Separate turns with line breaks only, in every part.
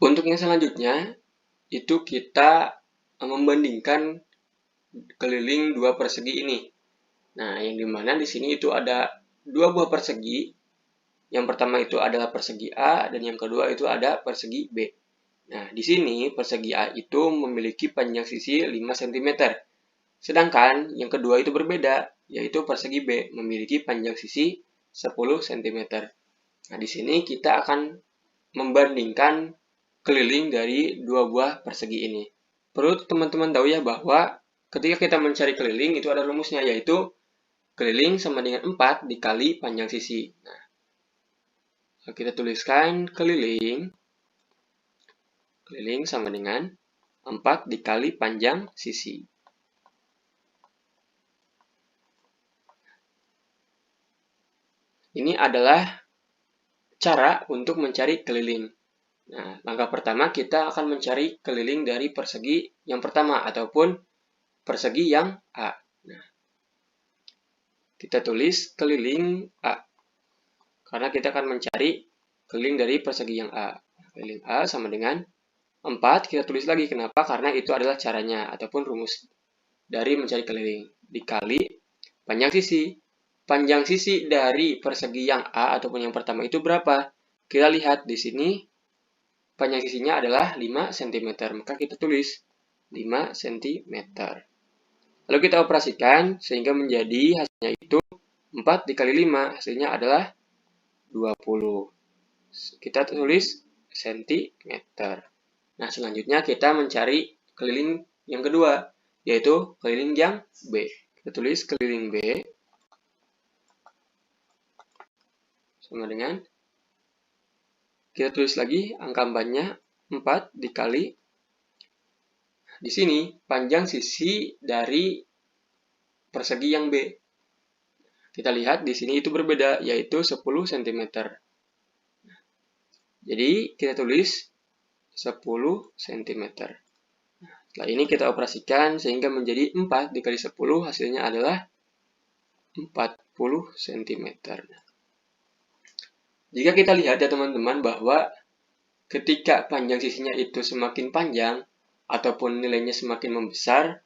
Untuk yang selanjutnya, itu kita membandingkan keliling dua persegi ini. Nah, yang dimana di sini itu ada dua buah persegi. Yang pertama itu adalah persegi A, dan yang kedua itu ada persegi B. Nah, di sini persegi A itu memiliki panjang sisi 5 cm. Sedangkan yang kedua itu berbeda, yaitu persegi B memiliki panjang sisi 10 cm. Nah, di sini kita akan membandingkan keliling dari dua buah persegi ini. Perlu teman-teman tahu ya bahwa ketika kita mencari keliling itu ada rumusnya, yaitu keliling sama dengan 4 dikali panjang sisi. Nah, kita tuliskan keliling sama dengan 4 dikali panjang sisi. Ini adalah cara untuk mencari keliling. Nah, langkah pertama kita akan mencari keliling dari persegi yang pertama ataupun persegi yang A. Nah, kita tulis keliling A. Karena kita akan mencari keliling dari persegi yang A. Keliling A sama dengan 4, kita tulis lagi. Kenapa? Karena itu adalah caranya ataupun rumus dari mencari keliling. Dikali panjang sisi. Panjang sisi dari persegi yang A ataupun yang pertama itu berapa? Kita lihat di sini panjang sisinya adalah 5 cm. Maka kita tulis 5 cm. Lalu kita operasikan sehingga menjadi hasilnya itu 4 dikali 5. Hasilnya adalah 20. Kita tulis cm. Nah, selanjutnya kita mencari keliling yang kedua, yaitu keliling yang B. Kita tulis keliling B sama dengan, kita tulis lagi angka 4-nya 4 dikali, di sini panjang sisi dari persegi yang B. Kita lihat di sini itu berbeda, yaitu 10 cm. Jadi kita tulis 10 cm. Setelah ini kita operasikan sehingga menjadi 4 dikali 10, hasilnya adalah 40 cm. Jika kita lihat ya teman-teman bahwa ketika panjang sisinya itu semakin panjang ataupun nilainya semakin membesar,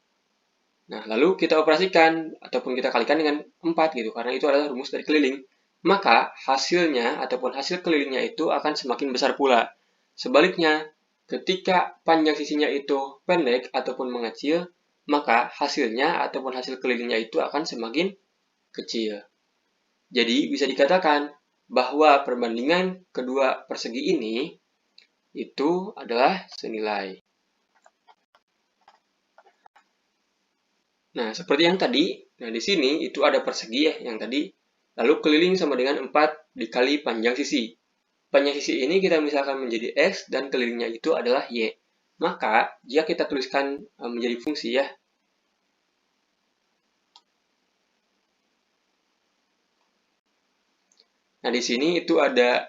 nah lalu kita operasikan ataupun kita kalikan dengan 4 gitu, karena itu adalah rumus dari keliling, maka hasilnya ataupun hasil kelilingnya itu akan semakin besar pula. Sebaliknya, ketika panjang sisinya itu pendek ataupun mengecil, maka hasilnya ataupun hasil kelilingnya itu akan semakin kecil. Jadi bisa dikatakan bahwa perbandingan kedua persegi ini itu adalah senilai. Nah, seperti yang tadi, nah di sini itu ada persegi ya yang tadi, lalu keliling sama dengan 4 dikali panjang sisi. Panjang sisi ini kita misalkan menjadi X dan kelilingnya itu adalah Y. Maka, jika kita tuliskan menjadi fungsi ya, nah, di sini itu ada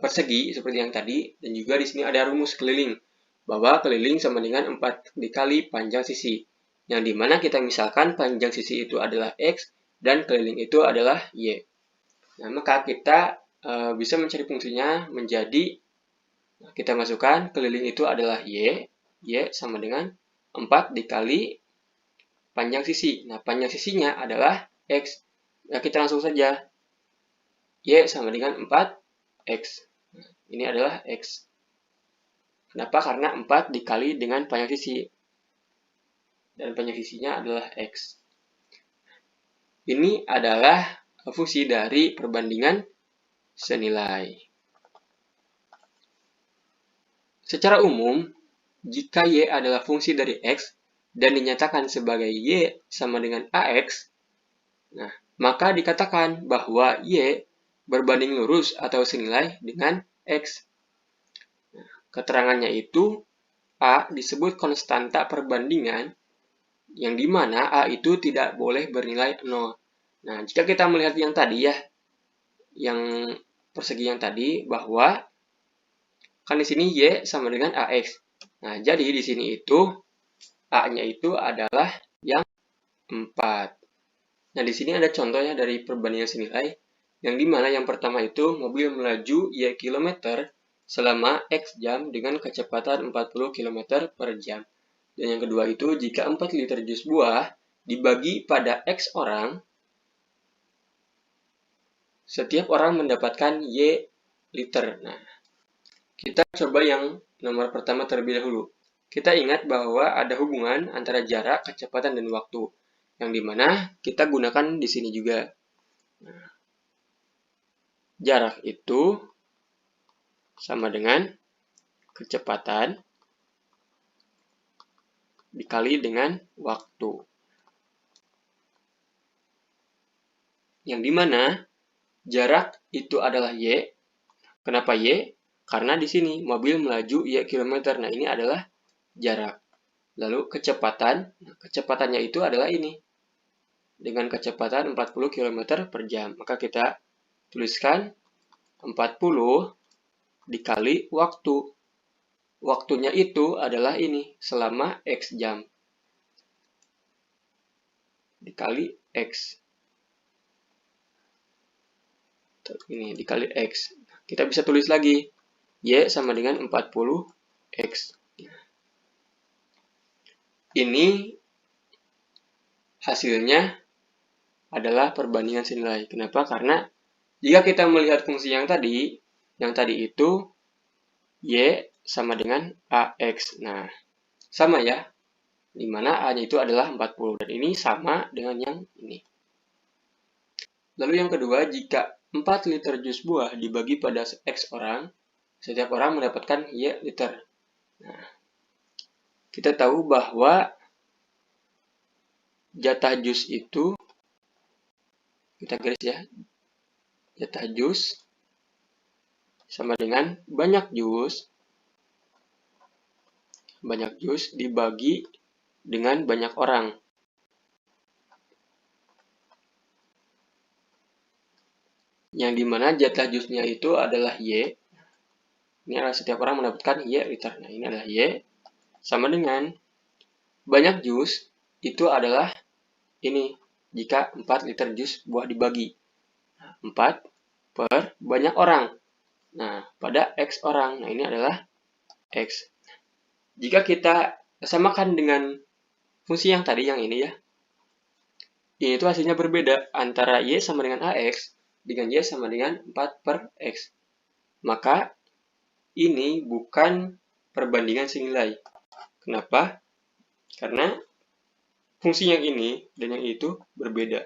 persegi seperti yang tadi, dan juga di sini ada rumus keliling, bahwa keliling sama dengan 4 dikali panjang sisi, yang dimana kita misalkan panjang sisi itu adalah X, dan keliling itu adalah Y. Nah, maka kita bisa mencari fungsinya menjadi, kita masukkan keliling itu adalah Y, Y sama dengan 4 dikali panjang sisi. Nah, panjang sisinya adalah X. Nah, kita langsung saja. Y sama dengan 4X. Nah, ini adalah X. Kenapa? Karena 4 dikali dengan panjang sisi. Dan panjang sisinya adalah X. Ini adalah fungsi dari perbandingan senilai. Secara umum, jika Y adalah fungsi dari X dan dinyatakan sebagai Y sama dengan AX, nah, maka dikatakan bahwa Y berbanding lurus atau senilai dengan X. Nah, keterangannya itu A disebut konstanta perbandingan, yang dimana A itu tidak boleh bernilai 0. Nah, jika kita melihat yang tadi ya, yang persegi yang tadi, bahwa kan di sini Y sama dengan AX. Nah, jadi di sini itu A-nya itu adalah yang 4. Nah, di sini ada contohnya dari perbandingan senilai, yang dimana yang pertama itu mobil melaju Y kilometer selama X jam dengan kecepatan 40 km per jam. Dan yang kedua itu, jika 4 liter jus buah dibagi pada X orang, setiap orang mendapatkan Y liter. Nah, kita coba yang nomor pertama terlebih dahulu. Kita ingat bahwa ada hubungan antara jarak, kecepatan, dan waktu, yang dimana kita gunakan di sini juga. Nah, jarak itu sama dengan kecepatan dikali dengan waktu. Yang dimana jarak itu adalah Y. Kenapa Y? Karena di sini mobil melaju Y kilometer. Nah, ini adalah jarak. Lalu kecepatannya itu adalah ini. Dengan kecepatan 40 km per jam. Maka kita tuliskan 40 dikali waktu. Waktunya itu adalah ini, selama X jam. Dikali X. Ini dikali X. Kita bisa tulis lagi. Y sama dengan 40X. Ini hasilnya adalah perbandingan senilai. Kenapa? Karena jika kita melihat fungsi yang tadi itu Y sama dengan AX. Nah, sama ya. Dimana A-nya itu adalah 40. Dan ini sama dengan yang ini. Lalu yang kedua, jika 4 liter jus buah dibagi pada X orang, setiap orang mendapatkan Y liter. Nah, kita tahu bahwa jatah jus itu, kita garis ya, jatah jus sama dengan banyak jus dibagi dengan banyak orang. Yang dimana jatah jusnya itu adalah Y. Ini adalah setiap orang mendapatkan Y liter. Nah, ini adalah Y. Sama dengan banyak jus itu adalah ini. Jika 4 liter jus buah dibagi. 4 per banyak orang. Nah, pada X orang. Nah, ini adalah X. Jika kita samakan dengan fungsi yang tadi, yang ini ya. Ini itu hasilnya berbeda antara Y sama dengan AX dengan Y sama dengan 4 per X. Maka ini bukan perbandingan senilai. Kenapa? Karena fungsi yang ini dan yang itu berbeda.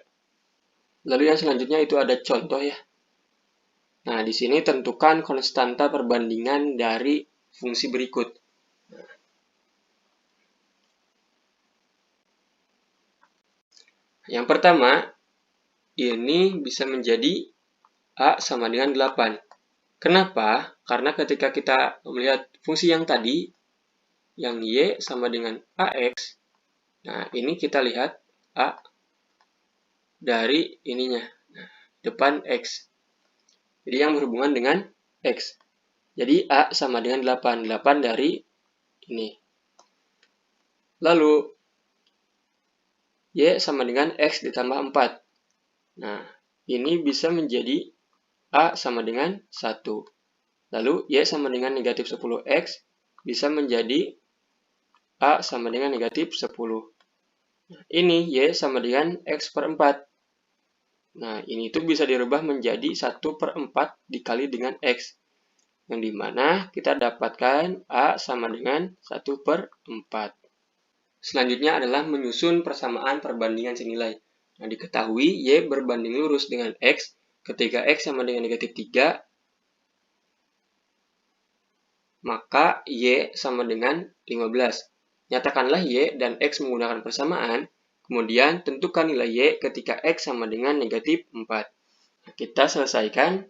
Lalu yang selanjutnya itu ada contoh ya. Nah, di sini tentukan konstanta perbandingan dari fungsi berikut. Yang pertama, ini bisa menjadi A sama dengan 8. Kenapa? Karena ketika kita melihat fungsi yang tadi, yang Y sama dengan AX, nah ini kita lihat A dari ininya, depan X. Jadi yang berhubungan dengan X. Jadi A sama dengan 8. 8 dari ini. Lalu, Y sama dengan X ditambah 4. Nah, ini bisa menjadi A sama dengan 1. Lalu, Y sama dengan negatif 10X bisa menjadi A sama dengan negatif 10. Nah, ini Y sama dengan X per 4. Nah, ini tuh bisa dirubah menjadi 1 per 4 dikali dengan X. Yang dimana kita dapatkan A sama dengan 1 per 4. Selanjutnya adalah menyusun persamaan perbandingan senilai. Nah, diketahui Y berbanding lurus dengan X ketika X sama dengan negatif 3, maka Y sama dengan 15. Nyatakanlah Y dan X menggunakan persamaan, kemudian tentukan nilai Y ketika X sama dengan negatif 4. Nah, kita selesaikan,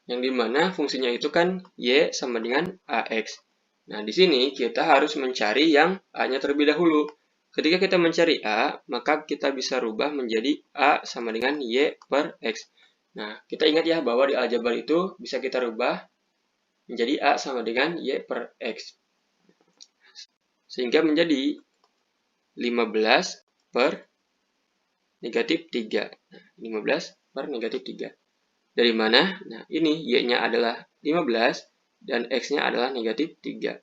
yang dimana fungsinya itu kan Y sama dengan AX. Nah, di sini kita harus mencari yang A-nya terlebih dahulu. Ketika kita mencari A, maka kita bisa rubah menjadi A sama dengan Y per X. Nah, kita ingat ya bahwa di aljabar itu bisa kita rubah menjadi A sama dengan Y per X. Sehingga menjadi 15 per negatif 3. Nah, 15 per negatif 3. Dari mana? Nah, ini Y-nya adalah 15 dan X-nya adalah negatif 3.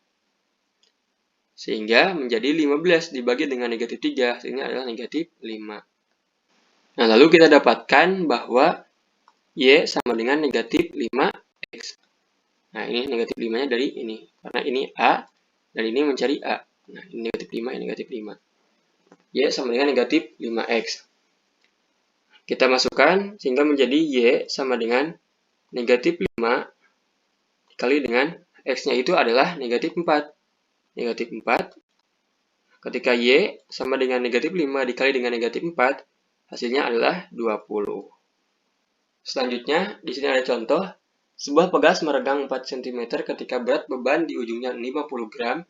Sehingga menjadi 15 dibagi dengan negatif 3, sehingga adalah negatif 5. Nah, lalu kita dapatkan bahwa Y sama dengan negatif 5X. Nah, ini negatif 5-nya dari ini. Karena ini A, dan ini mencari A. Nah, ini negatif 5, ini negatif 5. Y sama dengan negatif 5X. Kita masukkan sehingga menjadi Y sama dengan negatif 5 dikali dengan X-nya itu adalah negatif 4. Negatif 4. Ketika Y sama dengan negatif 5 dikali dengan negatif 4, hasilnya adalah 20. Selanjutnya, di sini ada contoh. Sebuah pegas meregang 4 cm ketika berat beban di ujungnya 50 gram.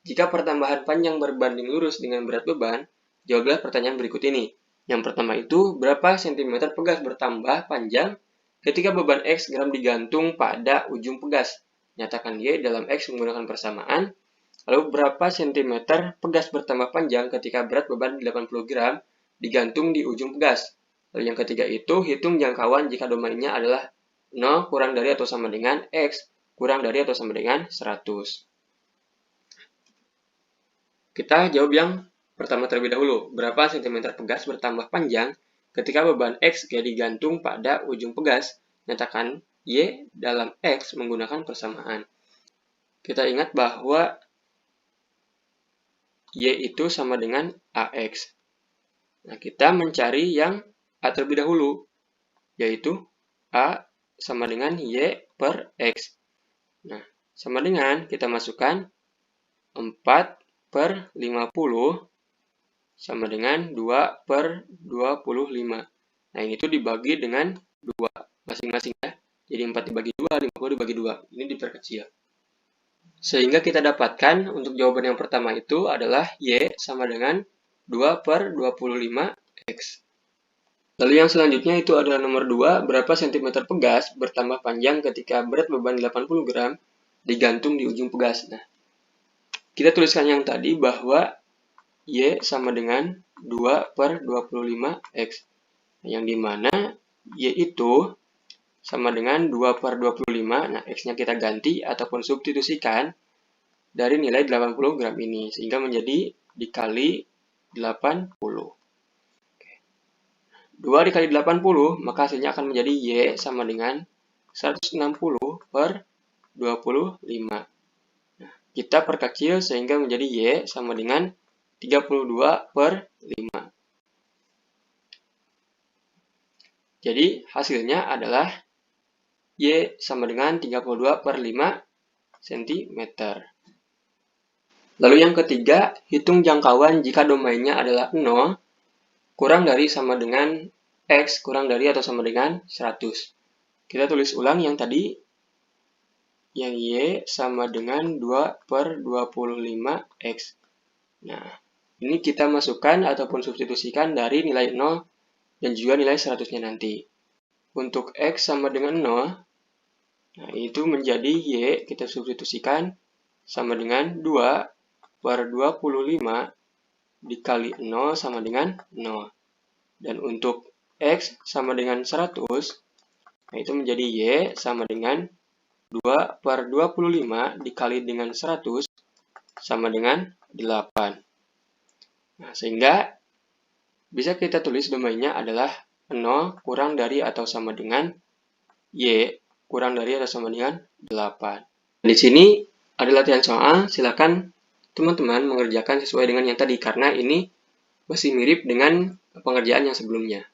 Jika pertambahan panjang berbanding lurus dengan berat beban, jawablah pertanyaan berikut ini. Yang pertama itu, berapa cm pegas bertambah panjang ketika beban X gram digantung pada ujung pegas? Nyatakan Y dalam X menggunakan persamaan. Lalu berapa cm pegas bertambah panjang ketika berat beban 80 gram digantung di ujung pegas? Lalu yang ketiga itu, hitung jangkauan jika domainnya adalah 0 kurang dari atau sama dengan X kurang dari atau sama dengan 100. Kita jawab yang pertama terlebih dahulu. Berapa cm pegas bertambah panjang ketika beban X digantung pada ujung pegas? Nyatakan Y dalam X menggunakan persamaan. Kita ingat bahwa Y itu sama dengan AX. Nah, kita mencari yang A terlebih dahulu, yaitu A sama dengan Y per X. Nah, sama dengan kita masukkan 4 per 50 sama dengan 2 per 25. Nah, ini tuh dibagi dengan 2 masing-masing ya. Jadi 4 dibagi 2, 50 dibagi 2. Ini diperkecil. Sehingga kita dapatkan untuk jawaban yang pertama itu adalah Y sama dengan 2 per 25X. Lalu yang selanjutnya itu adalah nomor 2, berapa cm pegas bertambah panjang ketika berat beban 80 gram digantung di ujung pegas. Nah, kita tuliskan yang tadi bahwa Y sama dengan 2 per 25X. Yang dimana Y itu sama dengan 2 per 25. Nah, X-nya kita ganti ataupun substitusikan dari nilai 80 gram ini. Sehingga menjadi dikali 80. 2 dikali 80, maka hasilnya akan menjadi Y sama dengan 160 per 25. Kita perkecil sehingga menjadi Y sama dengan 32 per 5. Jadi hasilnya adalah Y sama dengan 32 per 5 cm. Lalu yang ketiga, hitung jangkauan jika domainnya adalah 0 kurang dari sama dengan X kurang dari atau sama dengan 100. Kita tulis ulang yang tadi. Yang Y sama dengan 2 per 25X. Nah, ini kita masukkan ataupun substitusikan dari nilai 0 dan juga nilai 100-nya nanti. Untuk X sama dengan 0, nah itu menjadi Y, kita substitusikan sama dengan 2 per 25 dikali 0 sama dengan 0. Dan untuk X sama dengan 100, nah itu menjadi Y sama dengan 2 per 25 dikali dengan 100 sama dengan 8. Nah, sehingga bisa kita tulis domainnya adalah 0 kurang dari atau sama dengan Y kurang dari atau sama dengan 8. Di sini ada latihan soal, silakan teman-teman mengerjakan sesuai dengan yang tadi karena ini masih mirip dengan pengerjaan yang sebelumnya.